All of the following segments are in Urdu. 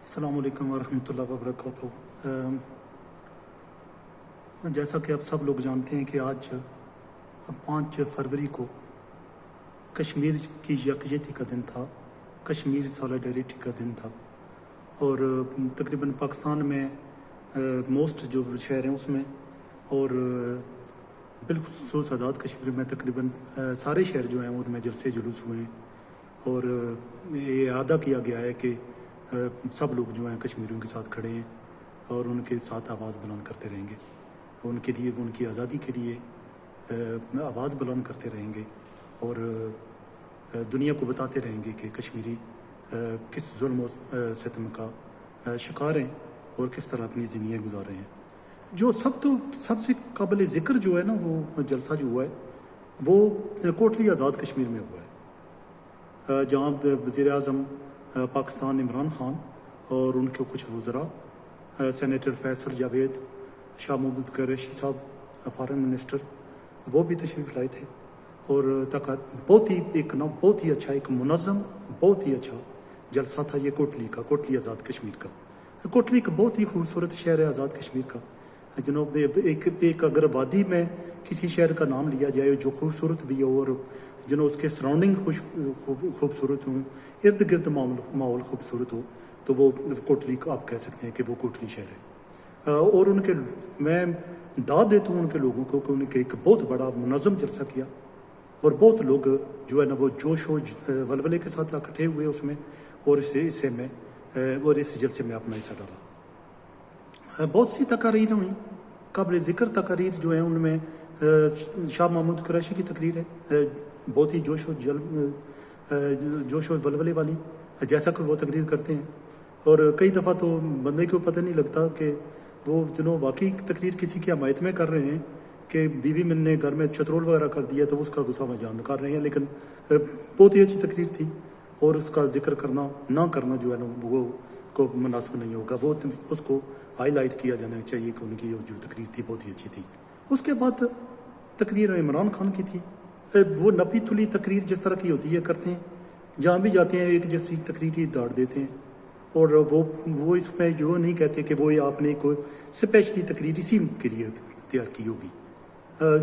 السلام علیکم ورحمۃ اللہ وبرکاتہ۔ جیسا کہ آپ سب لوگ جانتے ہیں کہ آج 5 فروری کو کشمیر کی یکجہتی کا دن تھا، کشمیر سالیڈیرٹی کا دن تھا، اور تقریباً پاکستان میں موسٹ جو شہر ہیں اس میں اور بالخصوص آزاد کشمیر میں تقریباً سارے شہر جو ہیں ان میں جلسے جلوس ہوئے ہیں، اور یہ اعادہ کیا گیا ہے کہ سب لوگ جو ہیں کشمیریوں کے ساتھ کھڑے ہیں اور ان کے ساتھ آواز بلند کرتے رہیں گے، ان کے لیے ان کی آزادی کے لیے آواز بلند کرتے رہیں گے، اور دنیا کو بتاتے رہیں گے کہ کشمیری کس ظلم و ستم کا شکار ہیں اور کس طرح اپنی زندگیاں گزار رہے ہیں۔ جو سب سے قابل ذکر جو ہے نا وہ جلسہ جو ہوا ہے وہ کوٹلی آزاد کشمیر میں ہوا ہے، جہاں وزیر اعظم پاکستان عمران خان اور ان کے کچھ وزراء، سینیٹر فیصل جاوید، شاہ محمود قریشی صاحب فارن منسٹر، وہ بھی تشریف لائے تھے، اور بہت ہی اچھا ایک منظم بہت ہی اچھا جلسہ تھا یہ کوٹلی آزاد کشمیر کا۔ کوٹلی کا بہت ہی خوبصورت شہر ہے آزاد کشمیر کا۔ جنوب ایک اگر وادی میں کسی شہر کا نام لیا جائے جو خوبصورت بھی ہو اور اس کے سراؤنڈنگ خوبصورت ہوں، ارد گرد ماحول خوبصورت ہو، تو وہ کوٹلی کو آپ کہہ سکتے ہیں کہ وہ کوٹلی شہر ہے۔ اور میں داد دیتا ہوں ان کے لوگوں کو کہ ان کے ایک بہت بڑا منظم جلسہ کیا، اور بہت لوگ جو ہے نا وہ جوش و ولولے کے ساتھ اکٹھے ہوئے اس میں، اور اس جلسے میں اپنا حصہ ڈالا۔ بہت سی تقاریر ہوئیں، قابل ذکر تقاریر جو ہیں ان میں شاہ محمود قریشی کی تقریر ہے، بہت ہی جوش و ولولے والی، جیسا کہ وہ تقریر کرتے ہیں، اور کئی دفعہ تو بندے کو پتہ نہیں لگتا کہ وہ واقعی تقریر کسی کی حمایت میں کر رہے ہیں کہ بیوی من نے گھر میں چترول وغیرہ کر دیا تو اس کا غصہ میں جان کر رہے ہیں، لیکن بہت ہی اچھی تقریر تھی، اور اس کا ذکر کرنا نہ کرنا جو ہے نا وہ کو مناسب نہیں ہوگا، وہ اس کو ہائی لائٹ کیا جانا چاہیے کہ ان کی جو تقریر تھی بہت ہی اچھی تھی۔ اس کے بعد تقریر عمران خان کی تھی، وہ نپی تلی تقریر جس طرح کی ہوتی ہے کرتے ہیں، جہاں بھی جاتے ہیں ایک جیسی تقریر ہی داڑ دیتے ہیں، اور وہ اس میں جو نہیں کہتے کہ وہ آپ نے کوئی اسپیشلی تقریر اسی کے لیے تیار کی ہوگی۔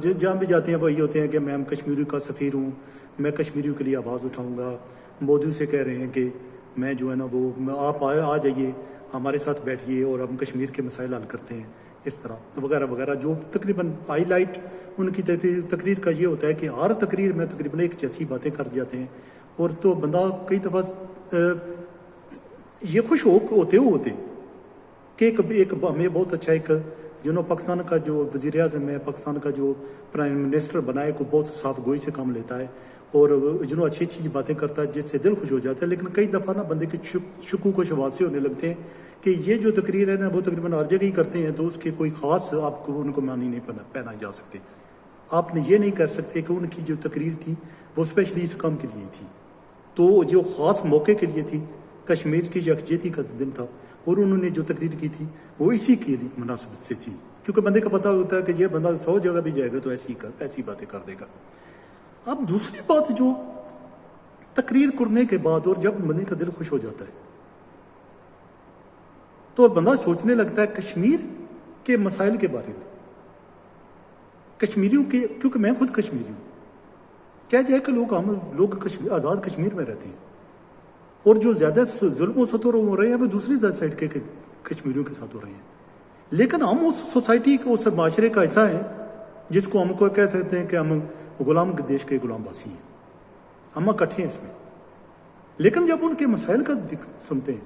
جہاں بھی جاتے ہیں وہی ہوتے ہیں کہ میں کشمیری کا سفیر ہوں، میں کشمیریوں کے لیے آواز اٹھاؤں گا، مودی سے کہہ رہے ہیں کہ میں جو ہے نا وہ آپ آ جائیے ہمارے ساتھ بیٹھیے اور ہم کشمیر کے مسائل حل کرتے ہیں، اس طرح وغیرہ وغیرہ، جو تقریباً ہائی لائٹ ان کی تقریر کا یہ ہوتا ہے کہ ہر تقریر میں تقریباً ایک جیسی باتیں کر جاتے ہیں، اور تو بندہ کئی دفعہ یہ خوش ہوتے کہ ایک ہمیں بہت اچھا ایک پاکستان کا جو وزیر اعظم ہے، پاکستان کا جو پرائم منسٹر بنا ہے، کو بہت صاف گوئی سے کام لیتا ہے، اور اچھی اچھی باتیں کرتا ہے جس سے دل خوش ہو جاتا ہے، لیکن کئی دفعہ نا بندے کے شکوک و شبہات سے ہونے لگتے ہیں کہ یہ جو تقریر ہے نا وہ تقریباً ہر جگہ ہی کرتے ہیں، تو اس کے کوئی خاص آپ کو ان کو معنی نہیں پہنائے جا سکتے۔ آپ نے یہ نہیں کر سکتے کہ ان کی جو تقریر تھی وہ اسپیشلی اس کام کے لیے تھی، تو جو خاص موقع کے لیے تھی، کشمیر کی یکجہتی کا دن تھا، اور انہوں نے جو تقریر کی تھی وہ اسی کے لیے مناسبت سے تھی، کیونکہ بندے کا پتہ ہوتا ہے کہ یہ بندہ 100 جگہ بھی جائے گا تو ایسی باتیں کر دے گا۔ اب دوسری بات، جو تقریر کرنے کے بعد اور جب بندے کا دل خوش ہو جاتا ہے تو بندہ سوچنے لگتا ہے کشمیر کے مسائل کے بارے میں، کشمیریوں کے، کیونکہ میں خود کشمیری ہوں، کیا جائے کہ لوگ آزاد کشمیر میں رہتے ہیں، اور جو زیادہ ظلم و ستم ہو رہے ہیں وہ دوسری سائڈ کے کشمیریوں کے ساتھ ہو رہے ہیں، لیکن ہم اس سوسائٹی کو، اس معاشرے کا حصہ ہیں جس کو ہم کو کہہ سکتے ہیں کہ ہم غلام دیش کے غلام باسی ہیں، ہم اکٹھے ہیں اس میں۔ لیکن جب ان کے مسائل کا سنتے ہیں،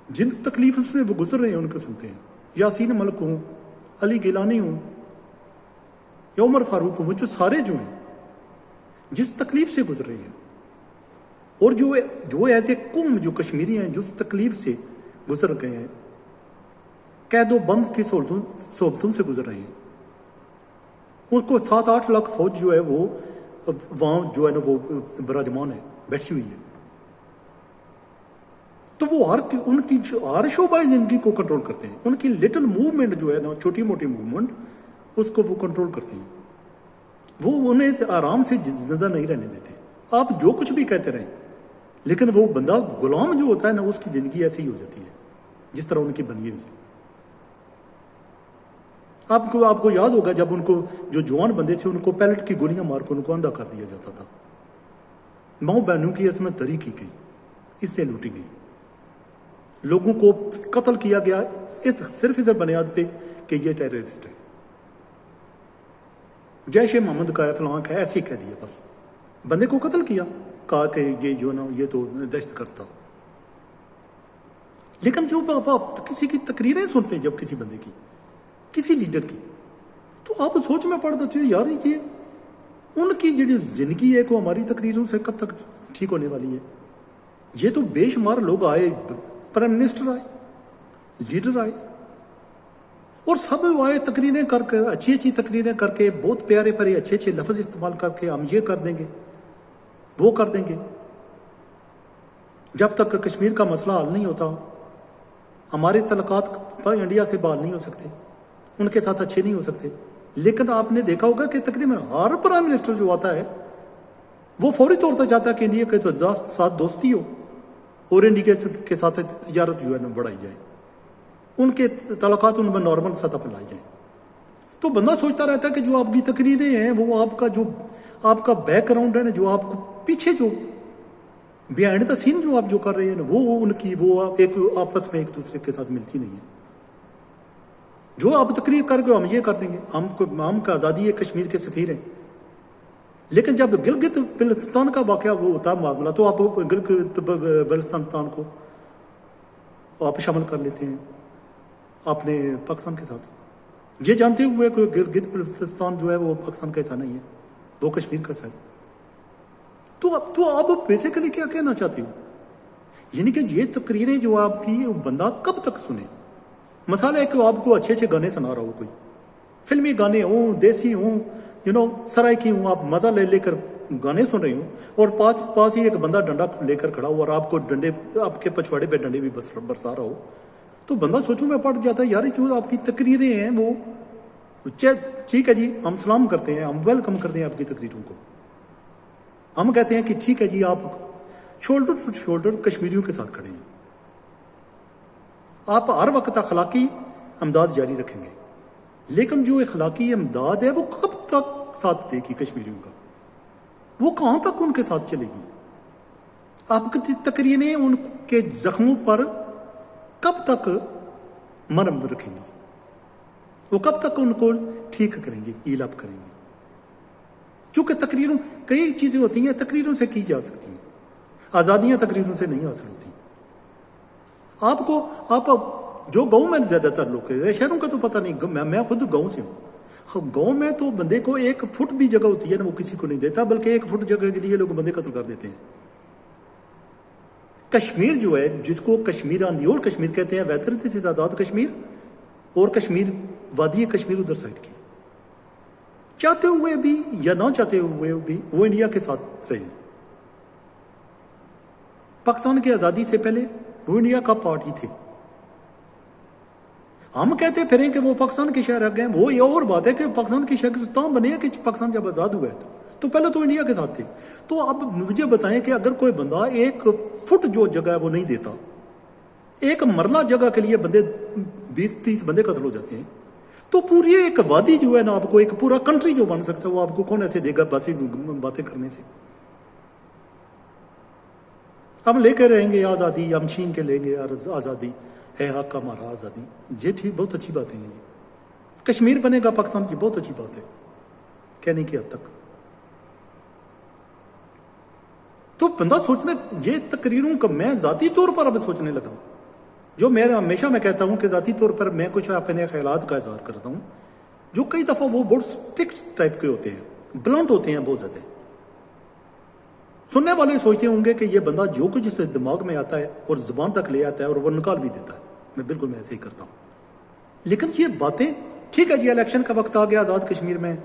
جن تکلیف سے وہ گزر رہے ہیں ان کو سنتے ہیں، یاسین ملک ہوں، علی گیلانی ہوں یا عمر فاروق ہوں، جو سارے جو ہیں جس تکلیف سے گزر رہے ہیں، اور جو ایز اے قوم جو کشمیری ہیں جس تکلیف سے گزر گئے ہیں، قید و بند کی صحبتوں سے گزر رہے ہیں، اس کو 7-8 لاکھ فوج جو ہے وہ وہاں جو ہے نا وہ براجمان ہے، بیٹھی ہوئی ہے، تو وہ ان کی ہر شعبہ زندگی کو کنٹرول کرتے ہیں، ان کی لٹل موومنٹ جو ہے نا، چھوٹی موٹی موومنٹ، اس کو وہ کنٹرول کرتے ہیں، وہ انہیں آرام سے زندہ نہیں رہنے دیتے، آپ جو کچھ بھی کہتے رہیں، لیکن وہ بندہ غلام جو ہوتا ہے نا اس کی زندگی ایسی ہی ہو جاتی ہے۔ جس طرح ان کی بنی ہوئی ہے. آپ کو یاد ہوگا جب ان کو جو جوان بندے تھے ان کو پیلٹ کی گولیاں مار کے ان کو اندھا کر دیا جاتا تھا. ماؤں بہنوں کی عصمت دری کی گئی، اس لیے لوٹی گئی، لوگوں کو قتل کیا گیا صرف اس بنیاد پہ کہ یہ ٹیررسٹ ہے، جیش محمد کا ہے، فلاں کا ہے، ایسے ہی کہہ دیا، بس بندے کو قتل کیا، کہا کہ یہ جو نا یہ تو دہشت کرتا. لیکن جو آپ کسی کی تقریریں سنتے ہیں جب کسی بندے کی، کسی لیڈر کی، تو آپ سوچ میں پڑ دیتے یار یہ ان کی جو زندگی ہے کو ہماری تقریروں سے کب تک ٹھیک ہونے والی ہے. یہ تو بے شمار لوگ آئے، پرائم منسٹر آئے، لیڈر آئے، اور سب آئے تقریریں کر کے، اچھی اچھی تقریریں کر کے، بہت پیارے پیارے اچھے اچھے لفظ استعمال کر کے ہم یہ کر دیں گے، وہ کر دیں گے. جب تک کشمیر کا مسئلہ حل نہیں ہوتا ہمارے تعلقات انڈیا سے بحال نہیں ہو سکتے، ان کے ساتھ اچھے نہیں ہو سکتے. لیکن آپ نے دیکھا ہوگا کہ تقریباً ہر پرائم منسٹر جو آتا ہے وہ فوری طور پر چاہتا ہے کہ انڈیا کے ساتھ دوستی ہو اور انڈیا کے ساتھ تجارت جو ہے نا بڑھائی جائے، ان کے تعلقات ان میں نارمل سطح پر لائے جائیں. تو بندہ سوچتا رہتا ہے کہ جو آپ کی تقریریں ہیں وہ آپ کا بیک گراؤنڈ ہے نا، جو آپ کو پیچھے جو بیہائنڈ دا سین جو آپ جو کر رہے ہیں نا، وہ ان کی وہ ایک آپس میں ایک دوسرے کے ساتھ ملتی نہیں ہے. جو آپ تقریر کر کے ہم یہ کر دیں گے، ہم کا آزادی ہے، کشمیر کے سفیر ہیں. لیکن جب گلگت بلتستان کا واقعہ وہ ہوتا معاملہ تو آپ گلگت بلتستان کو آپ شامل کر لیتے ہیں اپنے پاکستان کے ساتھ، یہ جانتے ہوئے کہ گلگت بلتستان جو ہے وہ پاکستان کا حصہ نہیں ہے، وہ کشمیر کا حصہ ہے. تو آپ بیسیکلی کیا کہنا چاہتے ہو؟ یعنی کہ یہ تقریریں جو آپ کی بندہ کب تک سنے؟ مسئلہ ہے کہ آپ کو اچھے اچھے گانے سنا رہا ہو، کوئی فلمی گانے ہوں، دیسی ہوں، سرائکی ہوں، آپ مزہ لے کر گانے سن رہے ہوں، اور پاس ہی ایک بندہ ڈنڈا لے کر کھڑا ہو اور آپ کو آپ کے پچھواڑے پہ ڈنڈے بھی برسا رہا ہو، تو بندہ سوچوں میں پڑ جاتا ہے یار جو آپ کی تقریریں ہیں وہ ٹھیک ہے جی، ہم سلام کرتے ہیں، ہم ویلکم کرتے ہیں آپ کی تقریروں کو، ہم کہتے ہیں کہ ٹھیک ہے جی آپ شولڈر ٹو شولڈر کشمیریوں کے ساتھ کھڑے ہیں، آپ ہر وقت اخلاقی امداد جاری رکھیں گے. لیکن جو اخلاقی امداد ہے وہ کب تک ساتھ دے گی کشمیریوں کا؟ وہ کہاں تک ان کے ساتھ چلے گی؟ آپ کی تقریریں ان کے زخموں پر کب تک مرہم رکھیں گی؟ وہ کب تک ان کو ٹھیک کریں گے، ہیل اپ کریں گے؟ کیونکہ تقریروں کئی چیزیں ہوتی ہیں تقریروں سے کی جا سکتی ہیں، آزادیاں تقریروں سے نہیں حاصل ہوتی. آپ جو گاؤں میں زیادہ تر لوگ ہیں، شہروں کا تو پتہ نہیں، میں خود گاؤں سے ہوں. گاؤں میں تو بندے کو 1 فٹ بھی جگہ ہوتی ہے نا وہ کسی کو نہیں دیتا، بلکہ 1 فٹ جگہ کے لیے لوگ بندے قتل کر دیتے ہیں. کشمیر جو ہے جس کو کشمیر آن دی اولڈ کشمیر کہتے ہیں، ویدر دس از آزاد کشمیر، اور کشمیر وادی کشمیر ادھر سائڈ کی، چاہتے ہوئے بھی یا نہ چاہتے ہوئے بھی وہ انڈیا کے ساتھ رہے. پاکستان کی آزادی سے پہلے وہ انڈیا کا پارٹ ہی تھے. ہم کہتے پھریں کہ وہ پاکستان کے شہر گئے، وہ یہ اور بات ہے کہ پاکستان کی شہر تاں بنے ہیں کہ پاکستان جب آزاد ہوا ہے تو پہلے تو انڈیا کے ساتھ تھے. تو اب مجھے بتائیں کہ اگر کوئی بندہ 1 فٹ جو جگہ ہے وہ نہیں دیتا، ایک مرلہ جگہ کے لیے بندے 20-30 بندے قتل ہو جاتے ہیں، تو پوری ایک وادی جو ہے نا آپ کو ایک پورا کنٹری جو بن سکتا ہے وہ آپ کو کون ایسے دے گا باسی باتیں کرنے سے؟ ہم لے کے رہیں گے آزادی، ہم چھین کے لیں گے آزادی ہے، حق ہمارا آزادی. یہ ٹھیک، بہت اچھی باتیں ہیں. یہ کشمیر بنے گا پاکستان کی، بہت اچھی بات ہے کہنے کی حد تک. تو بندہ سوچنے، یہ تقریروں کا میں ذاتی طور پر اب سوچنے لگا ہوں، جو ہمیشہ میں کہتا ہوں کہ ذاتی طور پر میں کچھ اپنے خیالات کا اظہار کرتا ہوں جو کئی دفعہ وہ بہت اسٹرکٹ ٹائپ کے ہوتے ہیں، بلنٹ ہوتے ہیں بہت زیادہ. سننے والے سوچتے ہوں گے کہ یہ بندہ جو کچھ اس دماغ میں آتا ہے اور زبان تک لے آتا ہے اور وہ نکال بھی دیتا ہے. میں ایسے ہی کرتا ہوں. لیکن یہ باتیں ٹھیک ہے جی، الیکشن کا وقت آ گیا آزاد کشمیر میں،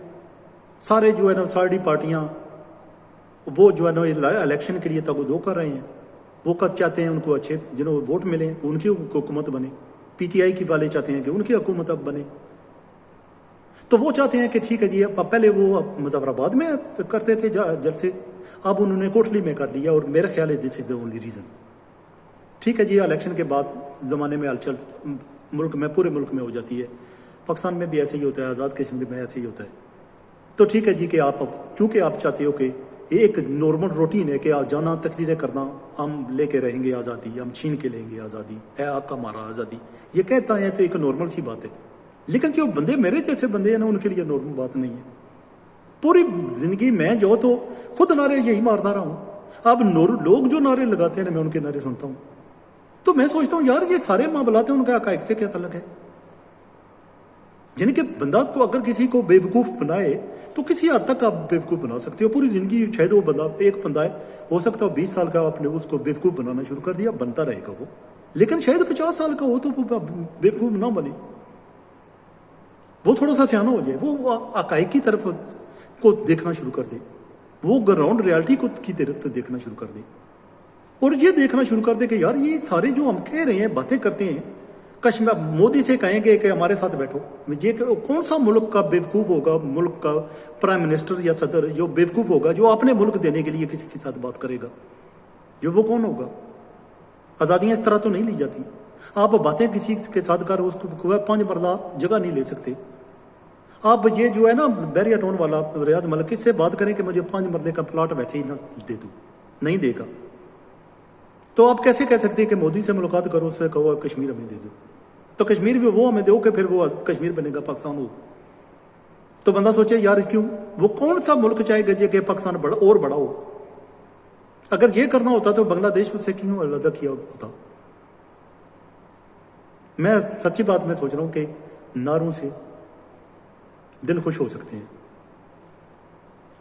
سارے جو ہے نا ساری پارٹیاں وہ جو ہے نا الیکشن کے لیے تگ کر رہے ہیں، وہ چاہتے ہیں ان کو اچھے جنہوں ووٹ ملیں ان کی حکومت بنے. پی ٹی آئی کی والے چاہتے ہیں کہ ان کی حکومت اب بنے. تو وہ چاہتے ہیں کہ ٹھیک ہے جی، پہلے وہ مظفر آباد میں کرتے تھے جلسے، اب انہوں نے کوٹلی میں کر لیا، اور میرا خیال ہے دس از دا اونلی ریزن. ٹھیک ہے جی، الیکشن کے بعد زمانے میں ہلچل ملک میں پورے ملک میں ہو جاتی ہے، پاکستان میں بھی ایسے ہی ہوتا ہے، آزاد کشمیر میں ایسے ہی ہوتا ہے. تو ٹھیک ہے جی کہ آپ چونکہ آپ چاہتے ہو کہ یہ ایک نارمل روٹین ہے کہ آپ جانا تقریریں کرنا، ہم لے کے رہیں گے آزادی، ہم چھین کے لیں گے آزادی، ہے آپ کا ہمارا آزادی، یہ کہتا ہے تو ایک نارمل سی بات ہے. لیکن جو بندے میرے جیسے بندے ہیں نا، ان کے لیے نارمل بات نہیں ہے. پوری زندگی میں جو تو خود نعرے یہی مارتا رہا ہوں. اب لوگ جو نعرے لگاتے ہیں نا، میں ان کے نعرے سنتا ہوں تو میں سوچتا ہوں یار یہ سارے معاملات ہیں ان کا حقائق سے کیا تعلق ہے. یعنی کہ بندہ کو اگر کسی کو بیوقوف بنائے تو کسی حد تک آپ بیوقوف بنا سکتے ہو. پوری زندگی شاید وہ بندہ ایک بندہ ہے، ہو سکتا ہے 20 سال کا آپ نے اس کو بیوقوف بنانا شروع کر دیا، بنتا رہے گا وہ. لیکن شاید 50 سال کا ہو تو وہ بیوقوف نہ بنے، وہ تھوڑا سا سیانا ہو جائے، وہ حقائق کی طرف کو دیکھنا شروع کر دے، وہ گراؤنڈ ریالٹی کو کی طرف دیکھنا شروع کر دے، اور یہ دیکھنا شروع کر دے کہ یار یہ سارے جو ہم کہہ رہے ہیں، باتیں کرتے ہیں، کشمیر مودی سے کہیں گے کہ ہمارے ساتھ بیٹھو، یہ کون سا ملک کا بیوقوف ہوگا، ملک کا پرائم منسٹر یا صدر جو بیوقوف ہوگا جو اپنے ملک دینے کے لیے کسی کے ساتھ بات کرے گا؟ جو وہ کون ہوگا؟ آزادیاں اس طرح تو نہیں لی جاتی. آپ باتیں کسی کے ساتھ کر اس کو 5 مرلہ جگہ نہیں لے سکتے. آپ یہ جو ہے نا بیریا ٹون والا ریاض ملک، اس سے بات کریں کہ مجھے 5 مرلے کا پلاٹ ویسے ہی نہ دے دو، نہیں دے گا. تو آپ کیسے کہہ سکتے ہیں کہ مودی سے ملاقات کرو، اس سے کہو کشمیر ہمیں دے دو، تو کشمیر بھی وہ ہمیں دو کہ پھر وہ کشمیر بنے گا پاکستان ہو. تو بندہ سوچے یار کیوں، وہ کون سا ملک چاہے گا کہ پاکستان بڑا اور بڑا ہو؟ اگر یہ کرنا ہوتا تو بنگلہ دیش اس سے کیوں علیحدہ کیا ہوتا؟ میں سچی بات میں سوچ رہا ہوں کہ نعروں سے دل خوش ہو سکتے ہیں،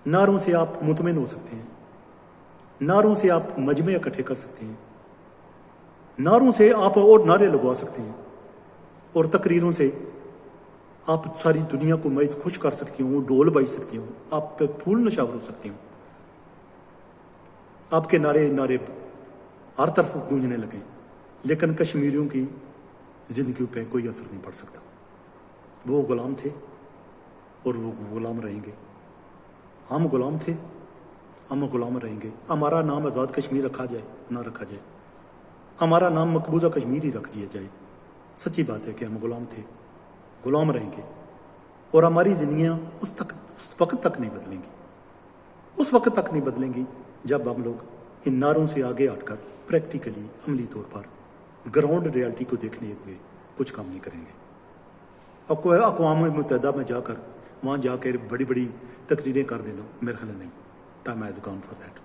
نعروں سے آپ مطمئن ہو سکتے ہیں، نعروں سے آپ مجمع اکٹھے کر سکتے ہیں، نعروں سے آپ اور نعرے لگوا سکتے ہیں، اور تقریروں سے آپ ساری دنیا کو میں خوش کر سکتی ہوں، ڈول بائی سکتی ہوں، آپ پہ پھول نشاور ہو سکتی ہوں. آپ کے نعرے ہر طرف گونجنے لگیں، لیکن کشمیریوں کی زندگیوں پہ کوئی اثر نہیں پڑ سکتا. وہ غلام تھے اور وہ غلام رہیں گے، ہم غلام تھے، ہم غلام رہیں گے. ہمارا نام آزاد کشمیر رکھا جائے نہ رکھا جائے، ہمارا نام مقبوضہ کشمیر ہی رکھ دیا جائے، سچی بات ہے کہ ہم غلام تھے، غلام رہیں گے. اور ہماری زندگیاں اس وقت تک نہیں بدلیں گی، اس وقت تک نہیں بدلیں گی جب ہم لوگ ان نعروں سے آگے ہٹ کر پریکٹیکلی عملی طور پر گراؤنڈ ریالٹی کو دیکھنے ہوئے کچھ کام نہیں کریں گے. اقوام متحدہ میں جا کر وہاں جا کر بڑی بڑی تقریریں کر دینا میرے خیال نہیں. Time has gone for that.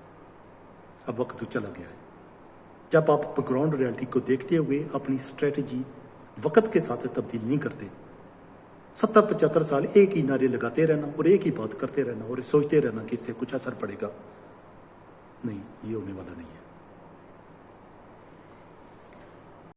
اب وقت تو چلا گیا ہے جب آپ گراؤنڈ ریالٹی کو دیکھتے ہوئے اپنی اسٹریٹجی وقت کے ساتھ تبدیل نہیں کرتے. 70-75 سال ایک ہی نعرے لگاتے رہنا اور ایک ہی بات کرتے رہنا اور سوچتے رہنا کہ اس سے کچھ اثر پڑے گا، نہیں، یہ ہونے والا نہیں ہے.